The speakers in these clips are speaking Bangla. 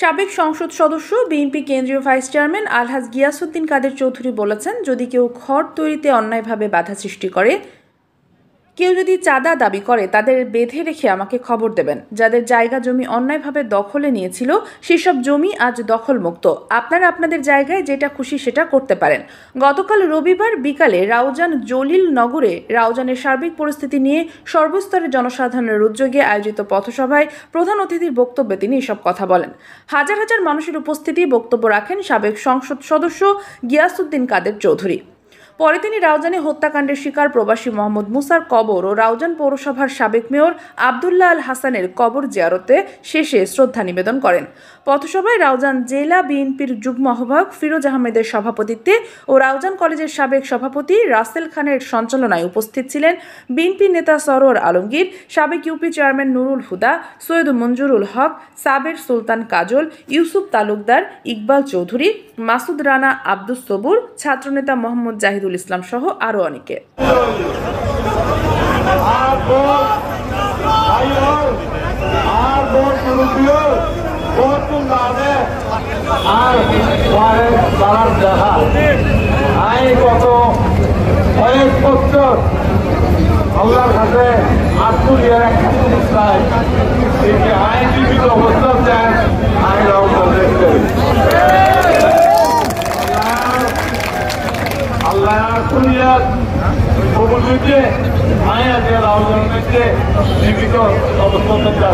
সাবেক সংসদ সদস্য বিএনপি কেন্দ্রীয় ভাইস চেয়ারম্যান আলহাজ গিয়াসউদ্দিন কাদের চৌধুরী বলেছেন, যদি কেউ ঘর তৈরিতে অন্যায়ভাবে বাধা সৃষ্টি করে, কেউ যদি চাঁদা দাবি করে, তাদের বেঁধে রেখে আমাকে খবর দেবেন। যাদের জায়গা জমি অন্যায়ভাবে দখলে নিয়েছিল সেসব জমি আজ দখলমুক্ত। আপনারা আপনাদের জায়গায় যেটা খুশি সেটা করতে পারেন। গতকাল রবিবার বিকালে রাউজান জলিল নগরে রাউজানের সার্বিক পরিস্থিতি নিয়ে সর্বস্তরের জনসাধারণের উদ্যোগে আয়োজিত পথসভায় প্রধান অতিথির বক্তব্যে তিনি এসব কথা বলেন। হাজার হাজার মানুষের উপস্থিতি বক্তব্য রাখেন সাবেক সংসদ সদস্য গিয়াসউদ্দিন কাদের চৌধুরী। পরে তিনি রাউজানে হত্যাকাণ্ডের শিকার প্রবাসী মোহাম্মদ মুসার কবর ও রাউজান পৌরসভার সাবেক মেয়র আবদুল্লাহ আল হাসানের কবর জিয়ারতে শেষে শ্রদ্ধা নিবেদন করেন। পথসভায় রাউজান জেলা বিএনপির যুগ্ম আহ্বায়ক ফিরোজ আহমেদের সভাপতিত্বে ও রাউজান কলেজের সাবেক সভাপতি রাসেল খানের সঞ্চালনায় উপস্থিত ছিলেন বিএনপি নেতা সরোয়ার আলমগীর, সাবেক ইউপি চেয়ারম্যান নুরুল হুদা, সৈয়দ মঞ্জুরুল হক, সাবের সুলতান কাজল, ইউসুফ তালুকদার, ইকবাল চৌধুরী, মাসুদ রানা, আব্দুস সবুর, ছাত্রনেতা মোহাম্মদ জাহিদুল ইসলাম সহ আরো অনেকে। আল্লাহর কাছে আত্মীয়ার একটা জিনিস চাই, আইনজীবীর অবস্থা দেন, আইন অবস্থা দেখতে আল্লাহ আত্মীয়ার কবুল দিতে আইন আছে রাউজান দিতে জীবিত অবস্থা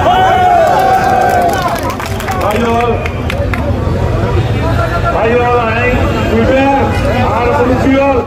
ভাই আইন আর